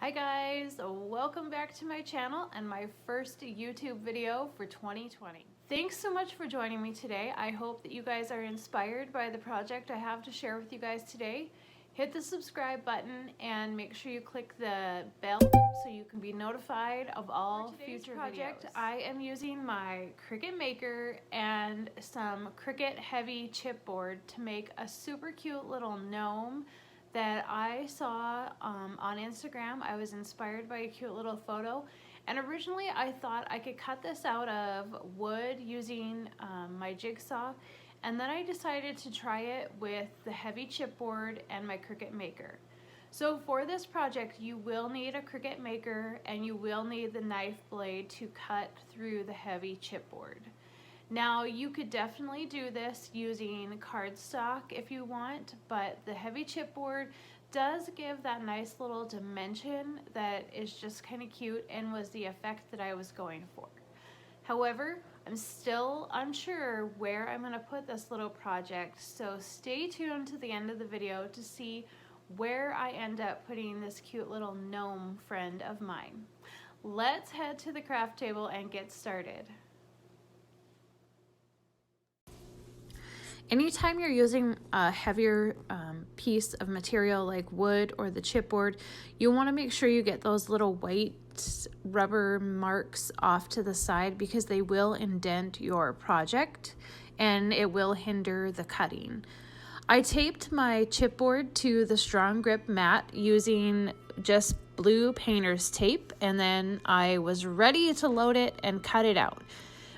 Hi guys, welcome back to my channel and my first YouTube video for 2020. Thanks so much for joining me today. I hope that you guys are inspired by the project I have to share with you guys today. Hit the subscribe button and make sure you click the bell so you can be notified of all future projects. I am using my Cricut Maker and some Cricut heavy chipboard to make a super cute little gnome that I saw on Instagram. I was inspired by a cute little photo, and originally I thought I could cut this out of wood using my jigsaw, and then I decided to try it with the heavy chipboard and my Cricut Maker. So for this project you will need a Cricut Maker and you will need the knife blade to cut through the heavy chipboard. Now you could definitely do this using cardstock if you want, but the heavy chipboard does give that nice little dimension that is just kind of cute and was the effect that I was going for. However, I'm still unsure where I'm going to put this little project, so stay tuned to the end of the video to see where I end up putting this cute little gnome friend of mine. Let's head to the craft table and get started. Anytime you're using a heavier piece of material like wood or the chipboard, you want to make sure you get those little white rubber marks off to the side because they will indent your project and it will hinder the cutting. I taped my chipboard to the strong grip mat using just blue painter's tape, and then I was ready to load it and cut it out.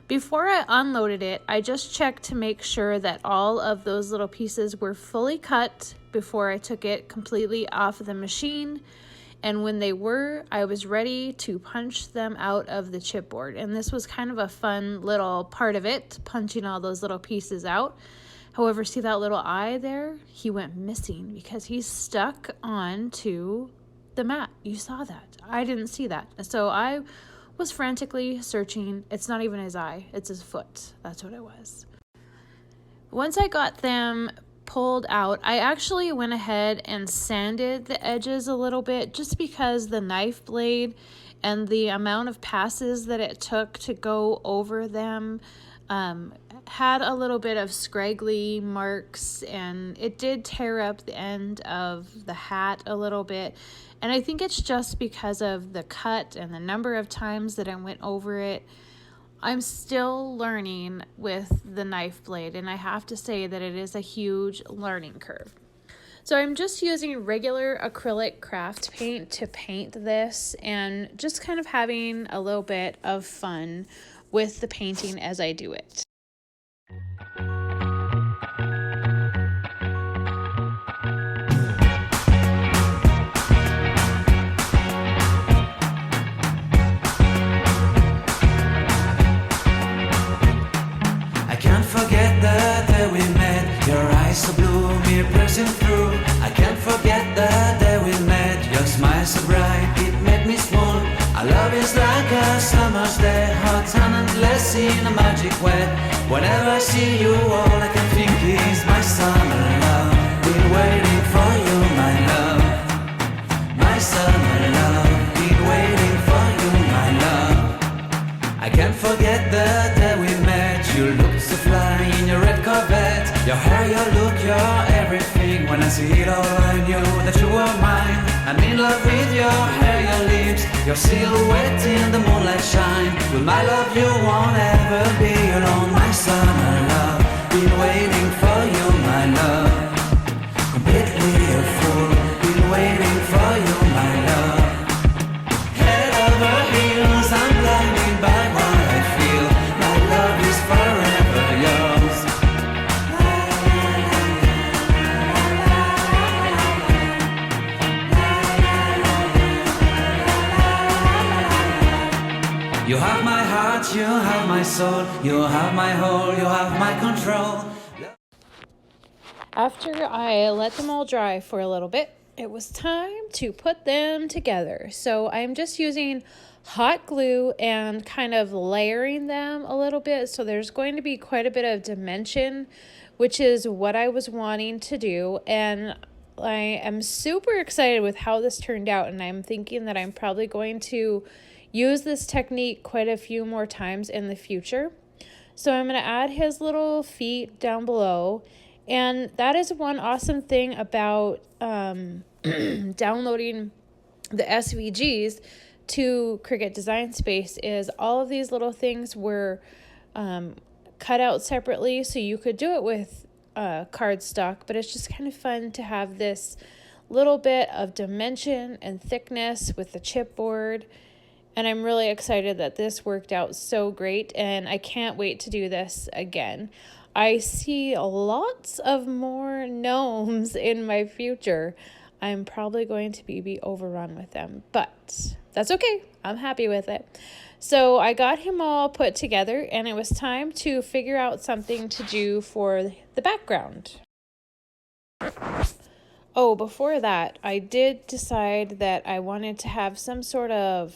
Before I unloaded it, I just checked to make sure that all of those little pieces were fully cut before I took it completely off of the machine. And when they were, I was ready to punch them out of the chipboard. And this was kind of a fun little part of it, punching all those little pieces out. However, see that little eye there? He went missing because he's stuck onto the mat. You saw that. I didn't see that. So I was frantically searching. It's not even his eye, it's his foot. That's what it was. Once I got them pulled out, I actually went ahead and sanded the edges a little bit just because the knife blade and the amount of passes that it took to go over them had a little bit of scraggly marks, and it did tear up the end of the hat a little bit. And I think it's just because of the cut and the number of times that I went over it. I'm still learning with the knife blade, and I have to say that it is a huge learning curve. So I'm just using regular acrylic craft paint to paint this and just kind of having a little bit of fun with the painting as I do it. So blue, me pressing through. I can't forget the day we met. Your smile so bright, it made me swoon. Our love is like a summer's day, hot and endless in a magic way. Whenever I see you, all I can think is my summer love. Been waiting for you, my love. My summer love. Been waiting for you, my love. I can't forget the day we met. You looked so fly in your red Corvette. Your hair, your look, your everything. When I see it all, I knew that you were mine. I'm in love with your hair, your lips, your silhouette in the moonlight shine. With my love you won't ever be alone. My summer love, been waiting for you, my love. Completely a fool, been waiting for you, my love. Head over heels, I'm blinded by what I feel. My love is forever yours. You have my heart, you have my soul, you have my whole, you have my control. After I let them all dry for a little bit, it was time to put them together. So I'm just using hot glue and kind of layering them a little bit. So there's going to be quite a bit of dimension, which is what I was wanting to do. And I am super excited with how this turned out, and I'm thinking that I'm probably going to use this technique quite a few more times in the future. So I'm going to add his little feet down below, and that is one awesome thing about downloading the SVGs to Cricut Design Space is all of these little things were cut out separately, so you could do it with cardstock, but it's just kind of fun to have this little bit of dimension and thickness with the chipboard. And I'm really excited that this worked out so great, and I can't wait to do this again. I see lots of more gnomes in my future. I'm probably going to be overrun with them, but that's okay. I'm happy with it. So I got him all put together, and it was time to figure out something to do for the background. Oh, before that, I did decide that I wanted to have some sort of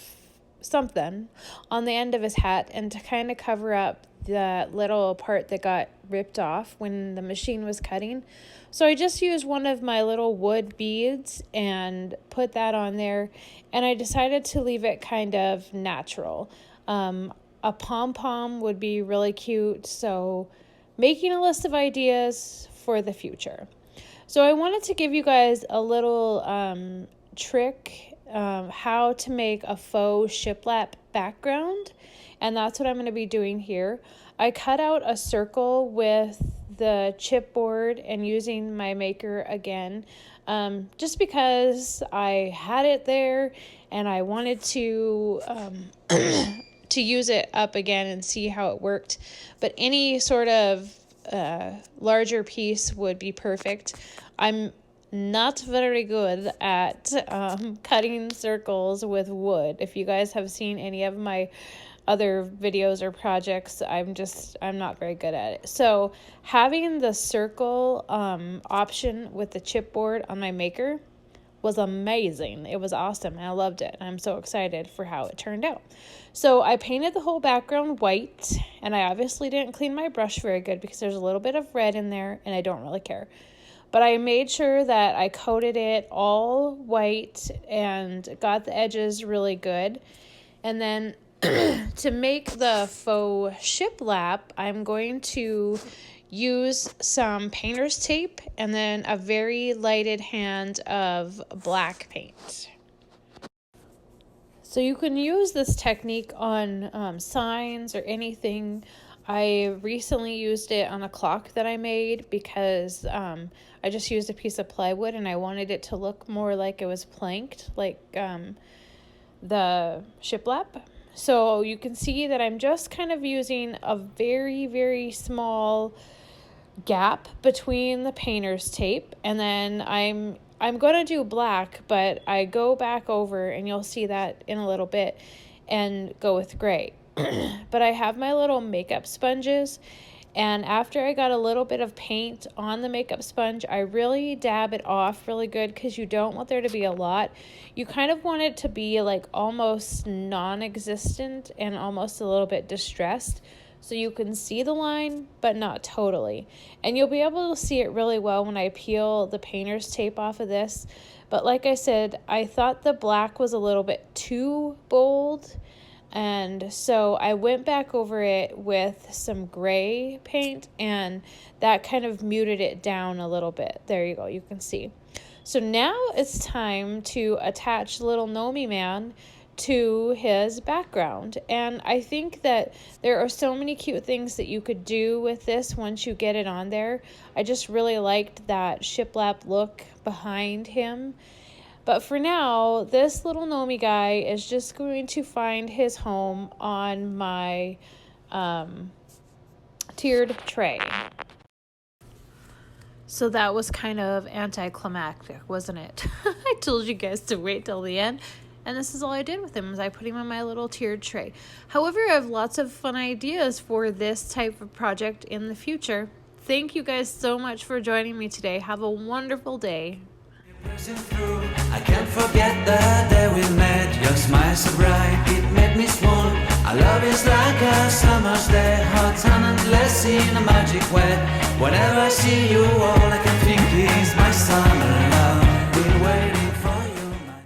something on the end of his hat, and to kind of cover up that little part that got ripped off when the machine was cutting. So I just used one of my little wood beads and put that on there, and I decided to leave it kind of natural. A pom-pom would be really cute, so making a list of ideas for the future. So I wanted to give you guys a little trick how to make a faux shiplap background, and that's what I'm going to be doing here. I cut out a circle with the chipboard and using my maker again, just because I had it there and I wanted to to use it up again and see how it worked. But any sort of larger piece would be perfect. I'm not very good at cutting circles with wood. If you guys have seen any of my other videos or projects, I'm not very good at it. So having the circle option with the chipboard on my maker was amazing. It was awesome, and I loved it. I'm so excited for how it turned out. So I painted the whole background white, and I obviously didn't clean my brush very good because there's a little bit of red in there, and I don't really care. But I made sure that I coated it all white and got the edges really good. And then to make the faux shiplap, I'm going to use some painter's tape and then a very lighted hand of black paint. So you can use this technique on signs or anything. I recently used it on a clock that I made because I just used a piece of plywood and I wanted it to look more like it was planked, like the shiplap. So you can see that I'm just kind of using a very, very small gap between the painter's tape, and then I'm going to do black, but I go back over, and you'll see that in a little bit, and go with gray. But I have my little makeup sponges, and after I got a little bit of paint on the makeup sponge, I really dab it off really good because you don't want there to be a lot. You kind of want it to be like almost non-existent and almost a little bit distressed, so you can see the line, but not totally. And you'll be able to see it really well when I peel the painter's tape off of this. But like I said, I thought the black was a little bit too bold, and so I went back over it with some gray paint, and that kind of muted it down a little bit. There you go, you can see. So now it's time to attach little Gnome Man to his background. And I think that there are so many cute things that you could do with this once you get it on there. I just really liked that shiplap look behind him. But for now, this little Gnome guy is just going to find his home on my tiered tray. So that was kind of anticlimactic, wasn't it? I told you guys to wait till the end. And this is all I did with him, is I put him on my little tiered tray. However, I have lots of fun ideas for this type of project in the future. Thank you guys so much for joining me today. Have a wonderful day. I can't forget the day we met. Your smile so bright, it made me swoon. I Our love is like a summer's day, hot and endless in a magic way. Whenever I see you, all I can think is my summer love.